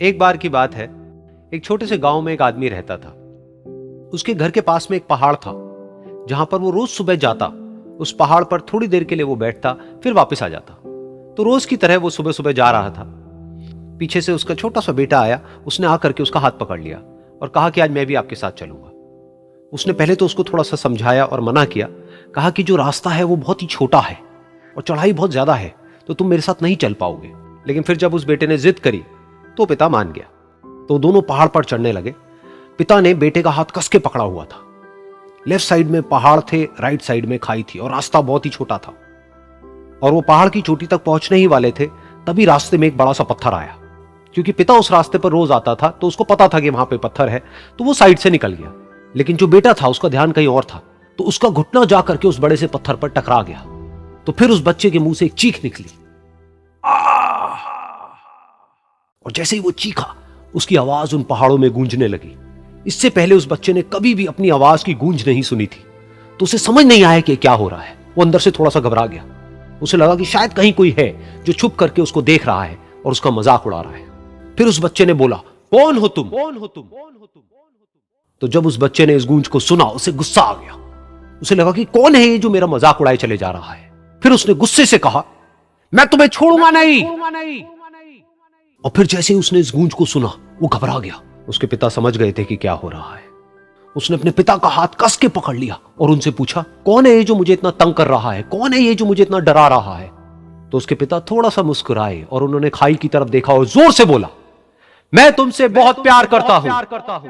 एक बार की बात है, एक छोटे से गांव में एक आदमी रहता था। उसके घर के पास में एक पहाड़ था, जहां पर वो रोज सुबह जाता। उस पहाड़ पर थोड़ी देर के लिए वो बैठता, फिर वापस आ जाता। तो रोज की तरह वो सुबह सुबह जा रहा था। पीछे से उसका छोटा सा बेटा आया। उसने आकर के उसका हाथ पकड़ लिया और कहा कि आज मैं भी आपके साथ चलूंगा। उसने पहले तो उसको थोड़ा सा समझाया और मना किया। कहा कि जो रास्ता है वो बहुत ही छोटा है और चढ़ाई बहुत ज्यादा है, तो तुम मेरे साथ नहीं चल पाओगे। लेकिन फिर जब उस बेटे ने जिद करी तो पिता मान गया। तो दोनों पहाड़ पर चढ़ने लगे। पिता ने बेटे का हाथ कस के पकड़ा हुआ था। लेफ्ट साइड में पहाड़ थे, राइट साइड में खाई थी और रास्ता बहुत ही छोटा था। और वो पहाड़ की चोटी तक पहुंचने ही वाले थे, तभी रास्ते में एक बड़ा सा पत्थर आया। क्योंकि पिता उस रास्ते पर रोज आता था, तो उसको पता था कि वहां पे पत्थर है, तो वो साइड से निकल गया। लेकिन जो बेटा था उसका ध्यान कहीं और था, तो उसका घुटना जाकर के उस बड़े से पत्थर पर टकरा गया। तो फिर उस बच्चे के मुंह से एक चीख निकली, और जैसे ही वो चीखा, उसकी आवाज उन पहाड़ों में गूंजने लगी। इससे पहले उस बच्चे ने कभी भी अपनी आवाज की गूंज नहीं सुनी थी, तो उसे समझ नहीं आया कि क्या हो रहा है। वो अंदर से थोड़ा सा घबरा गया। उसे लगा कि शायद कहीं कोई है जो छुप करके उसको देख रहा है और उसका मजाक उड़ा रहा है। फिर उस बच्चे ने बोला, कौन हो तुम? तो जब उस बच्चे ने इस गूंज को सुना, उसे गुस्सा आ गया। उसे लगा कि कौन है ये जो मेरा मजाक उड़ाए चले जा रहा है। फिर उसने गुस्से से कहा, मैं तुम्हें छोड़ूंगा नहीं। और फिर जैसे ही उसने इस गूंज को सुना, वो घबरा गया। उसके पिता समझ गए थे कि क्या हो रहा है। उसने अपने पिता का हाथ कस के पकड़ लिया और उनसे पूछा, कौन है ये जो मुझे इतना तंग कर रहा है? कौन है ये जो मुझे इतना डरा रहा है? तो उसके पिता थोड़ा सा मुस्कुराए और उन्होंने खाई की तरफ देखा और जोर से बोला, मैं तुमसे बहुत प्यार करता हूं।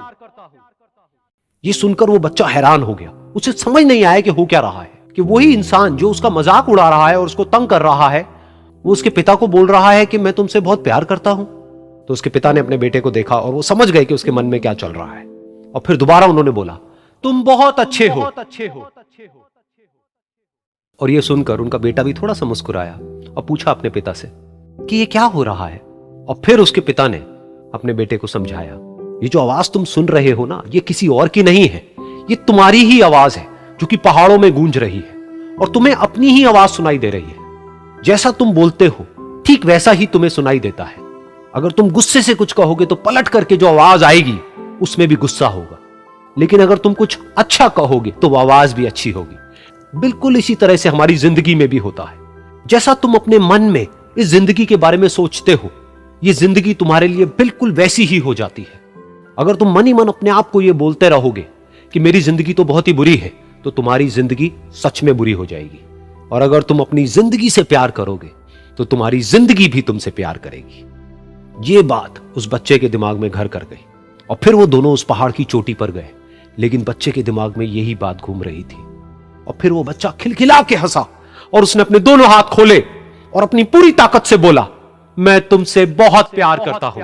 ये सुनकर वो बच्चा हैरान हो गया। उसे समझ नहीं आया कि हो क्या रहा है, कि वही इंसान जो उसका मजाक उड़ा रहा है और उसको तंग कर रहा है, वो उसके पिता को बोल रहा है कि मैं तुमसे बहुत प्यार करता हूं। तो उसके पिता ने अपने बेटे को देखा और वो समझ गए कि उसके मन में क्या चल रहा है। और फिर दोबारा उन्होंने बोला, तुम बहुत अच्छे हो। और ये सुनकर उनका बेटा भी थोड़ा सा मुस्कुराया और पूछा अपने पिता से कि ये क्या हो रहा है। और फिर उसके पिता ने अपने बेटे को समझाया, ये जो आवाज तुम सुन रहे हो ना, ये किसी और की नहीं है, ये तुम्हारी ही आवाज है जो कि पहाड़ों में गूंज रही है और तुम्हें अपनी ही आवाज सुनाई दे रही है। जैसा तुम बोलते हो ठीक वैसा ही तुम्हें सुनाई देता है। अगर तुम गुस्से से कुछ कहोगे तो पलट करके जो आवाज आएगी उसमें भी गुस्सा होगा, लेकिन अगर तुम कुछ अच्छा कहोगे तो वो आवाज भी अच्छी होगी। बिल्कुल इसी तरह से हमारी जिंदगी में भी होता है। जैसा तुम अपने मन में इस जिंदगी के बारे में सोचते हो, ये जिंदगी तुम्हारे लिए बिल्कुल वैसी ही हो जाती है। अगर तुम मन ही मन अपने आप को ये बोलते रहोगे कि मेरी जिंदगी तो बहुत ही बुरी है, तो तुम्हारी जिंदगी सच में बुरी हो जाएगी। और अगर तुम अपनी जिंदगी से प्यार करोगे तो तुम्हारी जिंदगी भी तुमसे प्यार करेगी। ये बात उस बच्चे के दिमाग में घर कर गई और फिर वो दोनों उस पहाड़ की चोटी पर गए। लेकिन बच्चे के दिमाग में यही बात घूम रही थी। और फिर वो बच्चा खिलखिला के हंसा और उसने अपने दोनों हाथ खोले और अपनी पूरी ताकत से बोला, मैं तुमसे बहुत प्यार करता हूं।